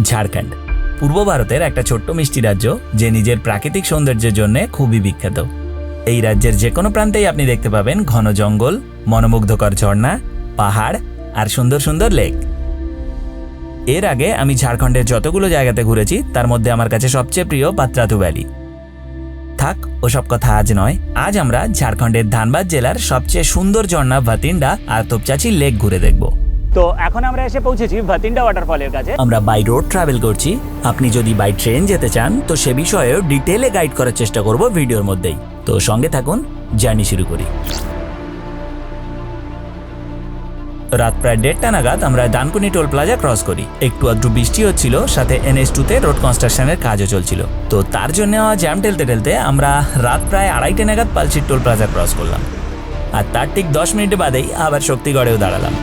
ঝাড়খণ্ড পূর্ব ভারতের একটা ছোট্ট মিষ্টি রাজ্য, যে নিজের প্রাকৃতিক সৌন্দর্যের জন্য খুবই বিখ্যাত। এই রাজ্যের যে কোনো প্রান্তেই আপনি দেখতে পাবেন ঘন জঙ্গল, মনোমুগ্ধকর ঝর্ণা, পাহাড় আর সুন্দর সুন্দর লেক। এর আগে আমি ঝাড়খণ্ডের যতগুলো জায়গাতে ঘুরেছি তার মধ্যে আমার কাছে সবচেয়ে প্রিয় পাত্রাতু ভ্যালি। থাক ওসব কথা আজ নয়, আজ আমরা ঝাড়খণ্ডের ধানবাদ জেলার সবচেয়ে সুন্দর ঝর্ণা ভাতিন্ডা আর তোপচাঁচি লেক ঘুরে দেখব। তো এখন আমরা এসে পৌঁছেছি ভাতিন্ডা ওয়াটারফলের কাছে। আমরা বাই রোড ট্রাভেল করছি। আপনি যদি বাই ট্রেন যেতে চান তো সে বিষয়েও ডিটেলে গাইড করার চেষ্টা করব ভিডিওর মধ্যেই। তো সঙ্গে থাকুন, জার্নি শুরু করি। রাত প্রায় 1:30 নাগাদ আমরা ডানকুনি টোল প্লাজা ক্রস করি। একটু আধটু বৃষ্টি হচ্ছিল, সাথে NH2-তে রোড কনস্ট্রাকশনের কাজও চলছিল। তো তার জন্য জ্যাম ঠেলতে ঠেলতে আমরা রাত প্রায় 2:30 নাগাদ পালচির টোল প্লাজা ক্রস করলাম। আর তার ঠিক 10 মিনিট বাদেই আবার শক্তিগড়েও দাঁড়ালাম।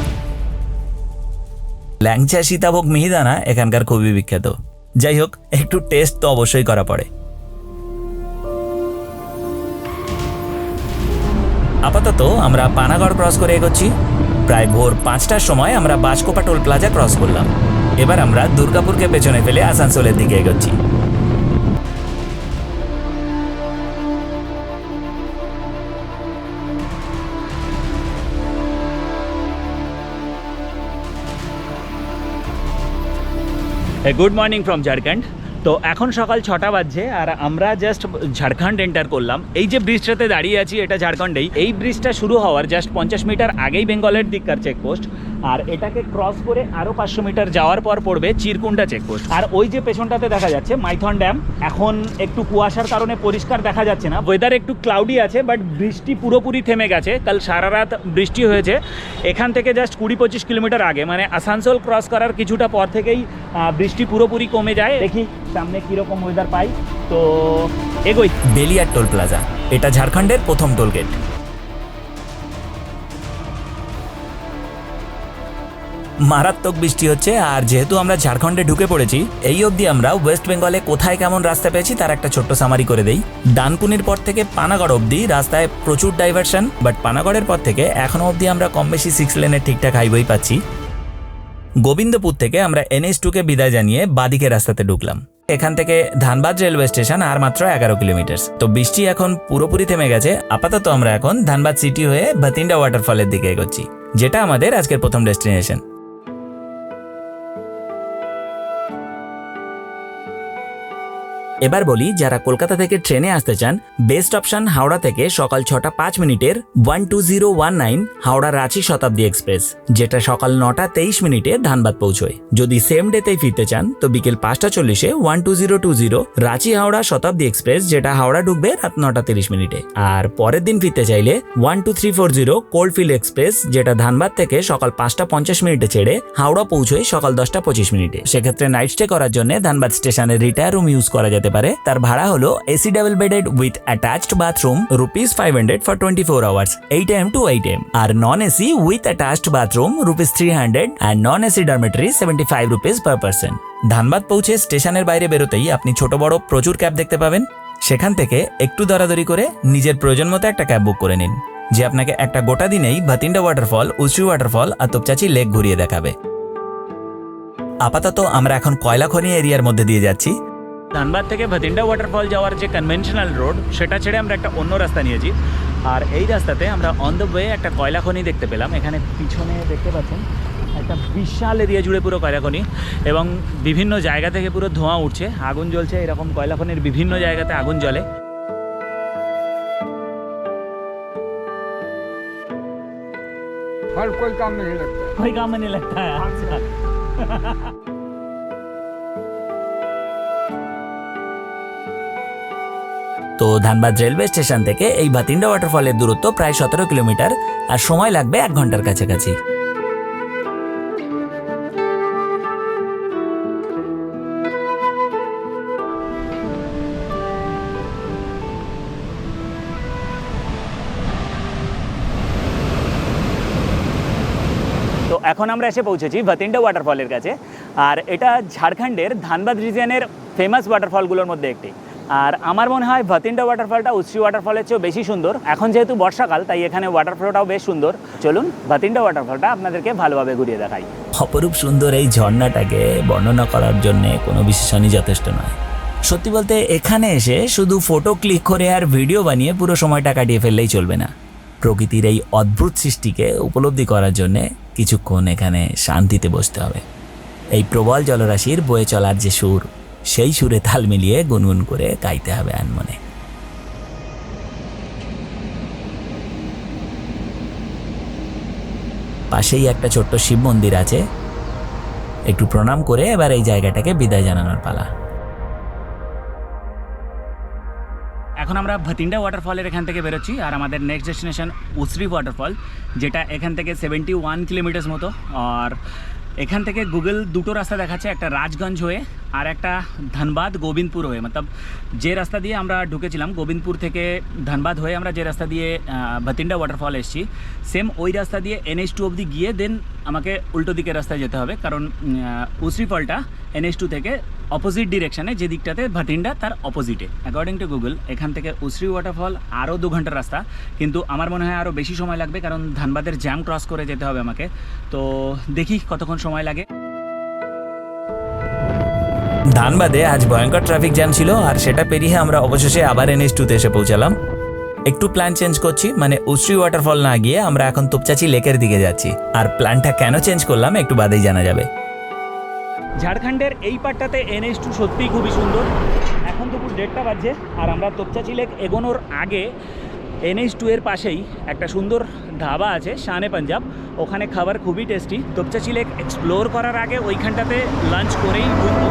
ল্যাংচা, সীতাভোগ, মিহিদানা এখানকার খুবই বিখ্যাত। যাই হোক, একটু টেস্ট তো অবশ্যই করা পড়ে। আপাতত আমরা পানাগড় ক্রস করে এগোচ্ছি। প্রায় ভোর 5টার সময় আমরা বাঁশকোপা টোল প্লাজা ক্রস করলাম। এবার আমরা দুর্গাপুরকে পেছনে ফেলে আসানসোলের দিকে এগোচ্ছি। Good morning from Jharkhand. তো এখন সকাল 6টা বাজছে আর আমরা জাস্ট ঝাড়খণ্ড এন্টার করলাম। এই যে ব্রিজটাতে দাঁড়িয়ে আছি এটা ঝাড়খণ্ডেই। এই ব্রিজটা শুরু হওয়ার জাস্ট 50 মিটার আগেই বেঙ্গলের দিককার চেকপোস্ট, আর এটাকে ক্রস করে আরও 500 মিটার যাওয়ার পর পড়বে চিরকুন্ডা চেকপোস্ট। আর ওই যে পেছনটাতে দেখা যাচ্ছে মাইথন ড্যাম। এখন একটু কুয়াশার কারণে পরিষ্কার দেখা যাচ্ছে না, ওয়েদার একটু ক্লাউডি আছে, বাট বৃষ্টি পুরোপুরি থেমে গেছে। কাল সারা রাত বৃষ্টি হয়েছে। এখান থেকে জাস্ট 20-25 কিলোমিটার আগে, মানে আসানসোল ক্রস করার কিছুটা পর থেকেই বৃষ্টি পুরোপুরি কমে যায়। দেখি সামনে কীরকম ওয়েদার পাই। তো এগোই। বেলিয়ার টোল প্লাজা, এটা ঝাড়খণ্ডের প্রথম টোল গেট। মারাত্মক বৃষ্টি হচ্ছে, আর যেহেতু আমরা ঝাড়খণ্ডে ঢুকে পড়েছি, এই অবধি আমরা ওয়েস্ট বেঙ্গলে কোথায় কেমন রাস্তা পেয়েছি তার একটা ছোট্ট সামারি করে দেই। ডানকুনির পর থেকে পানাগড় অবধি রাস্তায় প্রচুর ডাইভারশন, বাট পানাগড়ের পর থেকে এখনো অবধি আমরা কম বেশি 6 লেনের ঠিকঠাক হাইওয়ে পাচ্ছি। গোবিন্দপুর থেকে আমরা NH2-কে বিদায় জানিয়ে বাদিকে রাস্তাতে ঢুকলাম। এখান থেকে ধানবাদ রেলওয়ে স্টেশন আর মাত্র 11 কিলোমিটার। তো বৃষ্টি এখন পুরোপুরি থেমে গেছে। আপাতত আমরা এখন ধানবাদ সিটি হয়ে ভাতিন্ডা ওয়াটারফলের দিকে এগোচ্ছি, যেটা আমাদের আজকের প্রথম ডেস্টিনেশন। এবার বলি, যারা কলকাতা থেকে ট্রেনে আসতে চান, বেস্ট অপশন হাওড়া থেকে সকাল 6টা 5 মিনিটের 12019 হাওড়া রাঁচি শতাব্দী এক্সপ্রেস, যেটা সকাল 9টা 23 মিনিটে ধানবাদ পৌঁছয়। যদি সেম ডেতেই ফিরতে চান তো বিকেল 5টা 40-এ 12020 রাঁচি হাওড়া শতাব্দী এক্সপ্রেস, যেটা হাওড়া ঢুকবে রাত 9টা 30 মিনিটে। আর পরের দিন ফিরতে চাইলে 12340 কোল্ডফিল্ড এক্সপ্রেস, যেটা ধানবাদ থেকে সকাল 5টা 50 মিনিটে ছেড়ে হাওড়া পৌঁছয় সকাল 10টা 25 মিনিটে। সেক্ষেত্রে নাইট স্টে করার জন্য ধানবাদ স্টেশনের রিটায়ার রুম ইউজ করা যেতে পারে। তার ভাড়া হলো AC double bedded with attached bathroom ₹500 for 24 hours 8 AM to 8 AM, আর non AC with attached bathroom ₹300 and non AC dormitory ₹75 per person. Dhanbad পৌঁছে স্টেশনের বাইরে বেরোতেই আপনি ছোট বড় প্রচুর ক্যাব দেখতে পাবেন। সেখান থেকে একটু দরাদরি করে নিজের প্রয়োজন মতো একটা ক্যাব বুক করে নিন, যে আপনাকে একটা গোটা দিনেই ভাতিন্ডা ওয়াটারফল, উচু ওয়াটারফল আর তোপচাঁচি লেক ঘুরিয়ে দেখাবে। আপাতত আমরা এখন কয়লা খনি এরিয়ার মধ্যে দিয়ে যাচ্ছি। ধানবাদ থেকে ভাতিন্ডা ওয়াটারফল যাওয়ার যে কনভেনশনাল রোড, সেটা ছেড়ে আমরা একটা অন্য রাস্তা নিয়েছি। আর এই রাস্তাতে আমরা অন দ্য ওয়ে একটা কয়লা খনি দেখতে পেলাম। এখানে পিছনে দেখতে পাচ্ছেন একটা বিশাল এরিয়া জুড়ে পুরো কয়লা খনি, এবং বিভিন্ন জায়গা থেকে পুরো ধোঁয়া উঠছে, আগুন জ্বলছে। এরকম কয়লা খনির বিভিন্ন জায়গাতে আগুন জ্বলে। हर कोई काम में नहीं लगता है। कोई काम में नहीं लगता है। अच्छा। তো ধানবাদ রেলওয়ে স্টেশন থেকে এই ভাতিন্ডা ওয়াটারফলের দূরত্ব প্রায় 17 কিলোমিটার, আর সময় লাগবে 1 ঘন্টার কাছাকাছি। তো এখন আমরা এসে পৌঁছেছি ভাতিন্ডা ওয়াটারফলের কাছে, আর এটা ঝাড়খণ্ডের ধানবাদ রিজিয়নের ফেমাস ওয়াটারফলগুলোর মধ্যে একটি। আর আমার মনে হয় ভাতিন্ডা ওয়াটারফলটা উচ্ছি ওয়াটারফলের চেয়েও বেশি সুন্দর। এখন যেহেতু বর্ষাকাল, তাই এখানে ওয়াটারফলটাও বেশ সুন্দর। চলুন ভাতিন্ডা ওয়াটারফলটা আপনাদেরকে ভালোভাবে ঘুরিয়ে দেখাই। অপরূপ সুন্দর এই ঝর্ণাটাকে বর্ণনা করার জন্যে কোনো বিশেষণই যথেষ্ট নয়। সত্যি বলতে এখানে এসে শুধু ফটো ক্লিক করে আর ভিডিও বানিয়ে পুরো সময়টা কাটিয়ে ফেললেই চলবে না। প্রকৃতির এই অদ্ভুত সৃষ্টিকে উপলব্ধি করার জন্যে কিছুক্ষণ এখানে শান্তিতে বসতে হবে। এই প্রবল জলরাশির বয়ে চলার যে সুর, সেই সুরে তাল মিলিয়ে গুনগুন করে গাইতে হবে আনমনে। পাশেই একটা ছোট্ট শিব মন্দির আছে, একটু প্রণাম করে এবার এই জায়গাটাকে বিদায় জানানোর পালা। এখন আমরা ভাতিন্ডা ওয়াটারফলের এখান থেকে বেরোচ্ছি, আর আমাদের নেক্সট ডেস্টিনেশন উসরি ওয়াটারফল, যেটা এখান থেকে 71 কিলোমিটার মতো। আর এখান থেকে গুগল দুটো রাস্তা দেখাচ্ছে, একটা রাজগঞ্জ হয়ে আর একটা ধানবাদ গোবিন্দপুর হয়ে। মতলব যে রাস্তা দিয়ে আমরা ঢুকেছিলাম গোবিন্দপুর থেকে ধানবাদ হয়ে আমরা যে রাস্তা দিয়ে ভাতিন্ডা ওয়াটারফল এসেছি, সেম ওই রাস্তা দিয়ে NH2 অবধি গিয়ে দেন আমাকে উল্টো দিকের রাস্তায় যেতে হবে, কারণ উসরি ফলটা NH2 থেকে অপোজিট ডিরেকশানে, যে দিকটাতে ভাতিন্ডা তার অপোজিটে। অ্যাকর্ডিং টু গুগল এখান থেকে উসরি ওয়াটারফল আরও 2 ঘন্টার রাস্তা, কিন্তু আমার মনে হয় আরও বেশি সময় লাগবে, কারণ ধানবাদের জ্যাম ক্রস করে যেতে হবে আমাকে। তো দেখি কতক্ষণ সময় লাগে। ধানবাদে আজ ভয়ঙ্কর ট্রাফিক জ্যাম ছিল, আর সেটা পেরিয়ে আমরা অবশেষে আবার NH2তে এসে পৌঁছালাম। একটু প্ল্যান চেঞ্জ করছি, মানে উসরি ওয়াটারফল না গিয়ে আমরা এখন তোপচাচি লেকের দিকে যাচ্ছি। আর প্ল্যানটা কেন চেঞ্জ করলাম একটু বাদেই জানা যাবে। ঝাড়খণ্ডের এই পাটটাতে NH2 সত্যিই খুবই সুন্দর। এখন দুপুর 1:30 বাজছে, আর আমরা তোপচাচি লেক এগোনোর আগে NH2 এর পাশেই একটা সুন্দর ধাবা আছে, শানে পাঞ্জাব। ওখানে খাবার খুবই টেস্টি। তোপচাচি লেক এক্সপ্লোর করার আগে ওইখানটাতে লাঞ্চ করেই ঢুকবো।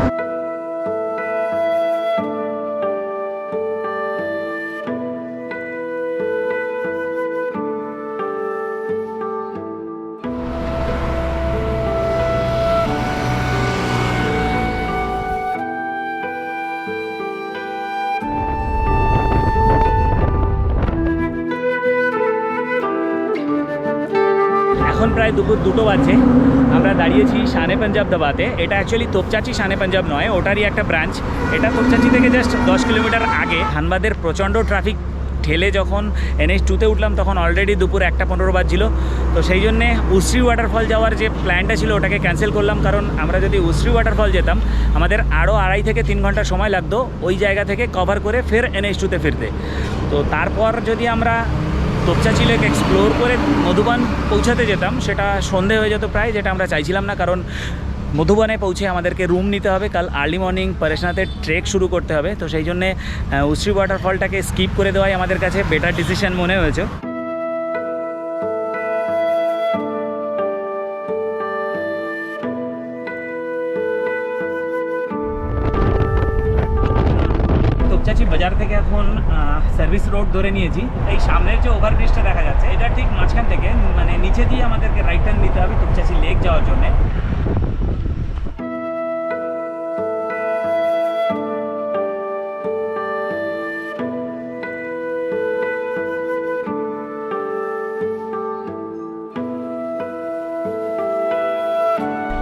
এখন প্রায় দুপুর 2টো বাজছে। আমরা দাঁড়িয়েছি শানে পাঞ্জাব ধাবাতে। এটা অ্যাকচুয়ালি তোপচাচি শানে পাঞ্জাব নয়, ওটারই একটা ব্রাঞ্চ। এটা তোপচাচি থেকে জাস্ট 10 কিলোমিটার আগে। ধানবাদের প্রচণ্ড ট্রাফিক ঠেলে যখন NH2তে উঠলাম তখন অলরেডি দুপুর 1:15 বাজছিল। তো সেই জন্যে উসরি ওয়াটারফল যাওয়ার যে প্ল্যানটা ছিল ওটাকে ক্যান্সেল করলাম, কারণ আমরা যদি উসরি ওয়াটারফল যেতাম আমাদের আরও 2.5 থেকে 3 ঘন্টা সময় লাগতো ওই জায়গা থেকে কভার করে ফের NH2তে ফিরতে। তো তারপর যদি আমরা তোপচাচি লেক এক্সপ্লোর করে মধুবন পৌঁছাতে যেতাম, সেটা সন্ধে হয়ে যেত প্রায়, যেটা আমরা চাইছিলাম না। কারণ মধুবনে পৌঁছে আমাদেরকে রুম নিতে হবে, কাল আর্লি মর্নিং পরেশনাথের ট্রেক শুরু করতে হবে। তো সেই জন্যে উসরি ওয়াটারফলটাকে স্কিপ করে দেওয়াই আমাদের কাছে বেটার ডিসিশন মনে হয়েছে। তোপচাচি বাজার থেকে এখন সার্ভিস রোড ধরে নিয়েছি। এই সামনের যে ওভারব্রিজটা দেখা যাচ্ছে, এটা ঠিক মাঝখান থেকে মানে নিচে দিয়ে আমাদেরকে রাইট টার্ন নিতে হবে তোপচাচি লেক যাওয়ার জন্যে।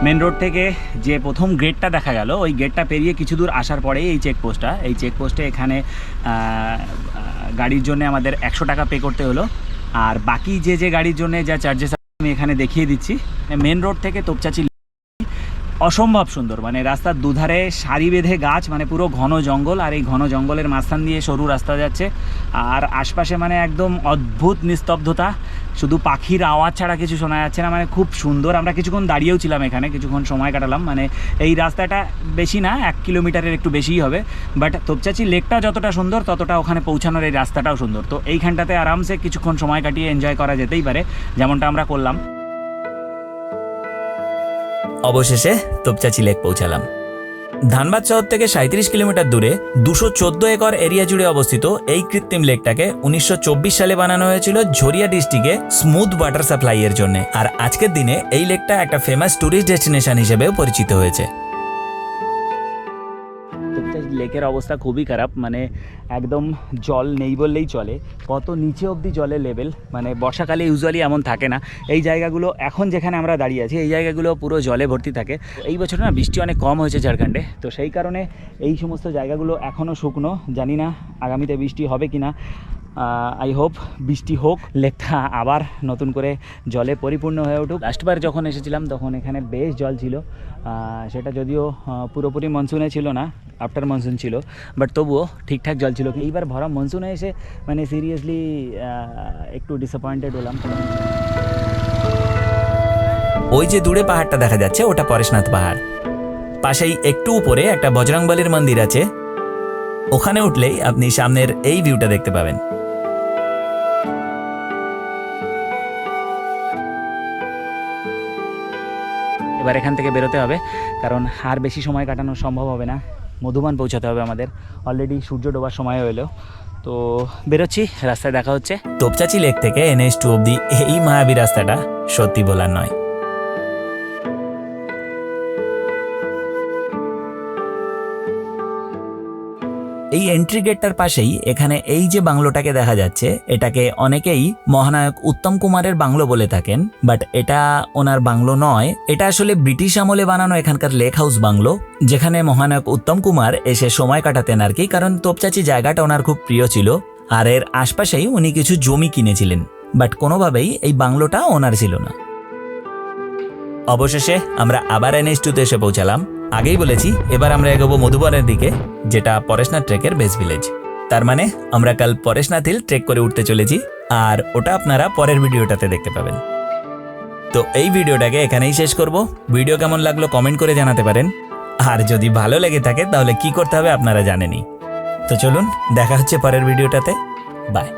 মেন রোড থেকে যে প্রথম গেটটা দেখা গেল, ওই গেটটা পেরিয়ে কিছু দূর আসার পরেই এই চেকপোস্টটা। এই চেকপোস্টে এখানে গাড়ির জন্য আমাদের 100 টাকা পে করতে হলো, আর বাকি যে গাড়ির জন্য যা চার্জেস আমি এখানে দেখিয়ে দিচ্ছি। মেন রোড থেকে তোপচাচি অসম্ভব সুন্দর, মানে রাস্তার দুধারে সারি বেঁধে গাছ, মানে পুরো ঘন জঙ্গল, আর এই ঘন জঙ্গলের মাঝখান দিয়ে সরু রাস্তা যাচ্ছে। আর আশপাশে মানে একদম অদ্ভুত নিস্তব্ধতা, শুধু পাখির আওয়াজ ছাড়া কিছু শোনা যাচ্ছে না। মানে খুব সুন্দর। আমরা কিছুক্ষণ দাঁড়িয়েও ছিলাম এখানে, কিছুক্ষণ সময় কাটালাম। মানে এই রাস্তাটা বেশি না, 1 কিলোমিটারের একটু বেশিই হবে, বাট তোপচাচি লেকটা যতটা সুন্দর ততটা ওখানে পৌঁছানোর এই রাস্তাটাও সুন্দর। তো এইখানটাতে আরামসে কিছুক্ষণ সময় কাটিয়ে এনজয় করা যেতেই পারে, যেমনটা আমরা করলাম। অবশেষে তোপচাচি লেক পৌঁছালাম। ধানবাদ শহর থেকে 37 কিলোমিটার দূরে 214 একর এরিয়া জুড়ে অবস্থিত এই কৃত্রিম লেকটাকে 1924 সালে বানানো হয়েছিল ঝরিয়া ডিস্ট্রিক্টে স্মুথ ওয়াটার সাপ্লাই এর জন্য। আর আজকের দিনে এই লেকটা একটা ফেমাস ট্যুরিস্ট ডেস্টিনেশন হিসেবেও পরিচিত হয়েছে। লেকের অবস্থা খুবই খারাপ, মানে একদম জল নেই বললেই চলে। কত নিচে অবধি জলের লেভেল, মানে বর্ষাকালে ইউজুয়ালি এমন থাকে না। এই জায়গাগুলো এখন যেখানে আমরা দাঁড়িয়ে আছি এই জায়গাগুলো পুরো জলে ভর্তি থাকে। এই বছর না বৃষ্টি অনেক কম হয়েছে ঝাড়খণ্ডে, তো সেই কারণে এই সমস্ত জায়গাগুলো এখনও শুকনো। জানি না আগামীতে বৃষ্টি হবে কি না। আই হোপ বৃষ্টি হোক, লেকটা আবার নতুন করে জলে পরিপূর্ণ হয়ে উঠুক। লাস্টবার যখন এসেছিলাম তখন এখানে বেশ জল ছিল, সেটা যদিও পুরোপুরি মনসুনে ছিল না, আফটার মনসুন ছিল, বাট তবুও ঠিকঠাক জল ছিল। এইবার ভরা মনসুনে এসে মানে সিরিয়াসলি একটু ডিসঅ্যাপয়েন্টেড হলাম। ওই যে দূরে পাহাড়টা দেখা যাচ্ছে ওটা পরেশনাথ পাহাড়, পাশেই একটু উপরে একটা বজরংবলীর মন্দির আছে, ওখানে উঠলেই আপনি সামনের এই ভিউটা দেখতে পাবেন। এবার এখান থেকে বেরোতে হবে, কারণ আর বেশি সময় কাটানো সম্ভব হবে না, মধুবন পৌঁছাতে হবে আমাদের। অলরেডি সূর্য ডোবার সময় হলো, তো বেরোচ্ছি, রাস্তায় দেখা হচ্ছে। তোপচাচি লেক থেকে NH2 অব্দি এই মায়াবী রাস্তাটা সত্যি বলার নয়। এই এন্ট্রি গেটটার পাশেই এখানে এই যে বাংলোটাকে দেখা যাচ্ছে, এটাকে অনেকেই মহানায়ক উত্তম কুমারের বাংলো বলে থাকেন, বাট এটা ওনার বাংলো নয়, এটা আসলে ব্রিটিশ আমলে বানানো এখানকার লেক হাউস বাংলো, যেখানে মহানায়ক উত্তম কুমার এসে সময় কাটাতেন আর কি, কারণ তোপচাচি জায়গাটা ওনার খুব প্রিয় ছিল, আর এর আশপাশেই উনি কিছু জমি কিনেছিলেন, বাট কোনোভাবেই এই বাংলোটা ওনার ছিল না। অবশেষে আমরা আবার NH2-তে এসে পৌঁছালাম। আগেই বলেছি এবার আমরা এগোবো মধুবনের দিকে, যেটা পরেশনাথ ট্রেকের বেস ভিলেজ। তার মানে আমরা কাল পরেশনাথ হিল ট্রেক করে উঠতে চলেছি, আর ওটা আপনারা পরের ভিডিওটাতে দেখতে পাবেন। তো এই ভিডিওটাকে এখানেই শেষ করব। ভিডিও কেমন লাগলো কমেন্ট করে জানাতে পারেন, আর যদি ভালো লেগে থাকে তাহলে কি করতে হবে আপনারা জানেনই। তো চলুন, দেখা হচ্ছে পরের ভিডিওটাতে। বাই।